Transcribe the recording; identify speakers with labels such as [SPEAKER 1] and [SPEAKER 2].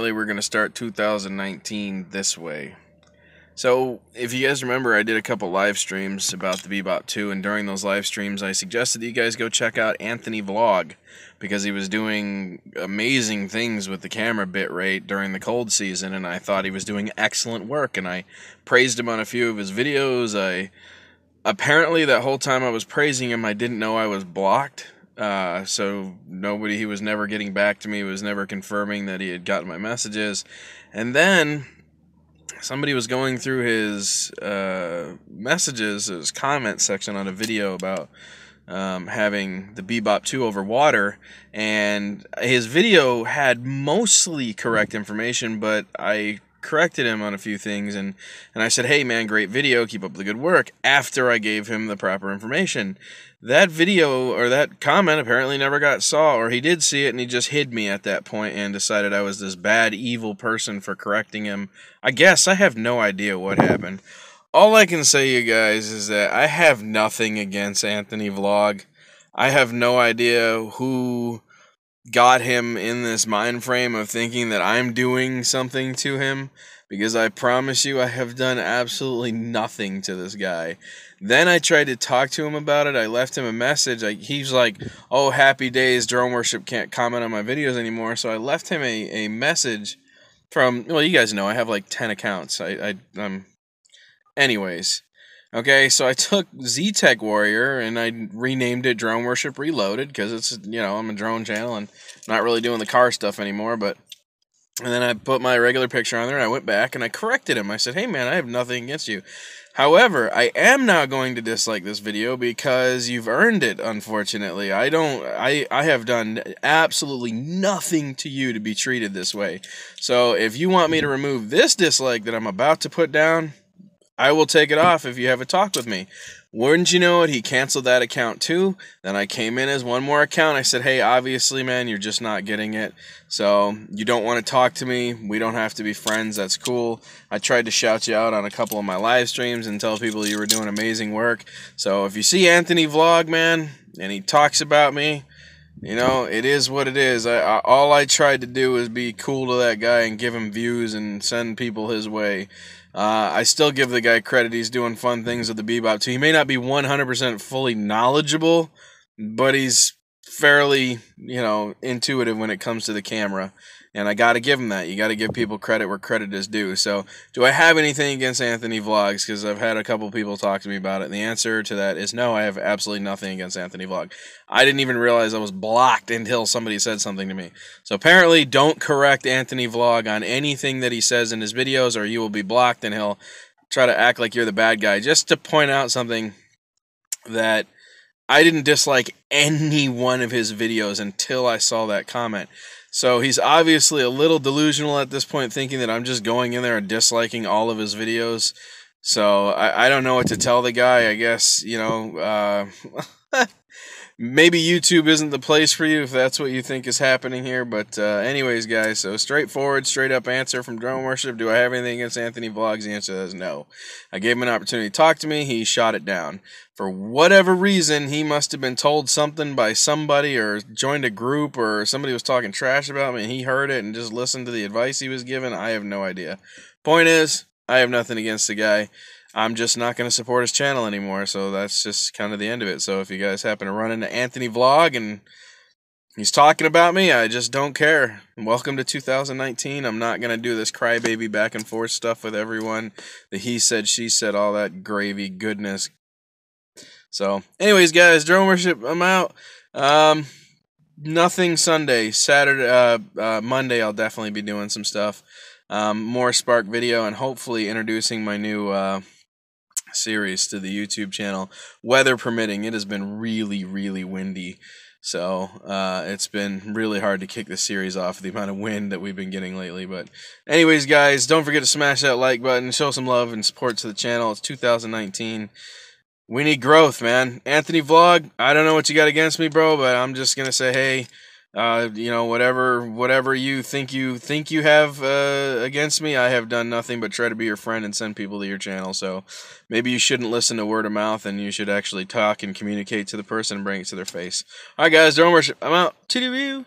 [SPEAKER 1] apparently we're going to start 2019 this way. So, if you guys remember, I did a couple live streams about the Bebop 2, and during those live streams, I suggested that you guys go check out Anthonyvlog, because he was doing amazing things with the camera bitrate during the cold season, and I thought he was doing excellent work, and I praised him on a few of his videos. Apparently, that whole time I was praising him, I didn't know I was blocked. So he was never getting back to me, was never confirming that he had gotten my messages. And then somebody was going through his messages, his comment section on a video about having the Bebop 2 over water, and his video had mostly correct information, but I corrected him on a few things, and I said, hey man, great video, keep up the good work, after I gave him the proper information. That video, or that comment, apparently never got saw, or he did see it and he just hid me at that point and decided I was this bad, evil person for correcting him. I guess, I have no idea what happened. All I can say, you guys, is that I have nothing against Anthonyvlog. I have no idea who got him in this mind frame of thinking that I'm doing something to him, because I promise you I have done absolutely nothing to this guy. Then I tried to talk to him about it. I left him a message. He's like, oh, happy days, Drone Worship can't comment on my videos anymore. So I left him a message from, well, you guys know I have like 10 accounts. Anyways. Okay, so I took Z-Tech Warrior and I renamed it Drone Worship Reloaded, because it's, I'm a drone channel and not really doing the car stuff anymore, and then I put my regular picture on there and I went back and I corrected him. I said, hey man, I have nothing against you. However, I am now going to dislike this video because you've earned it, unfortunately. I have done absolutely nothing to you to be treated this way. So if you want me to remove this dislike that I'm about to put down, I will take it off if you have a talk with me. Wouldn't you know it, he canceled that account too. Then I came in as one more account. I said, hey, obviously, man, you're just not getting it. So you don't want to talk to me. We don't have to be friends. That's cool. I tried to shout you out on a couple of my live streams and tell people you were doing amazing work. So if you see Anthonyvlog, man, and he talks about me, it is what it is. All I tried to do was be cool to that guy and give him views and send people his way. I still give the guy credit. He's doing fun things with the Bebop 2. He may not be 100% fully knowledgeable, but he's fairly, intuitive when it comes to the camera. And I got to give him that. You got to give people credit where credit is due. So, do I have anything against Anthonyvlogs? Because I've had a couple people talk to me about it. And the answer to that is no, I have absolutely nothing against Anthonyvlog. I didn't even realize I was blocked until somebody said something to me. So apparently, don't correct Anthonyvlog on anything that he says in his videos, or you will be blocked and he'll try to act like you're the bad guy. Just to point out something, that I didn't dislike any one of his videos until I saw that comment. So he's obviously a little delusional at this point, thinking that I'm just going in there and disliking all of his videos. So I don't know what to tell the guy. I guess, maybe YouTube isn't the place for you if that's what you think is happening here. But anyways, guys, so straightforward, straight up answer from Drone Worship. Do I have anything against Anthonyvlogs? The answer is no. I gave him an opportunity to talk to me. He shot it down. For whatever reason, he must have been told something by somebody, or joined a group, or somebody was talking trash about me and he heard it and just listened to the advice he was given. I have no idea. Point is, I have nothing against the guy. I'm just not going to support his channel anymore, so that's just kind of the end of it. So if you guys happen to run into Anthonyvlog and he's talking about me, I just don't care. Welcome to 2019. I'm not going to do this crybaby back and forth stuff with everyone. The he said, she said, all that gravy goodness. So anyways, guys, Drone Worship, I'm out. Nothing Sunday. Saturday, Monday I'll definitely be doing some stuff. More Spark video, and hopefully introducing my new series to the YouTube channel. Weather permitting, it has been really, really windy. So it's been really hard to kick this series off, the amount of wind that we've been getting lately. But anyways, guys, don't forget to smash that like button, show some love and support to the channel. It's 2019. We need growth, man. Anthonyvlog, I don't know what you got against me, bro, but I'm just gonna say, hey, whatever you think you have against me, I have done nothing but try to be your friend and send people to your channel. So maybe you shouldn't listen to word of mouth, and you should actually talk and communicate to the person and bring it to their face. All right, guys, Drone Worship, I'm out. To the view.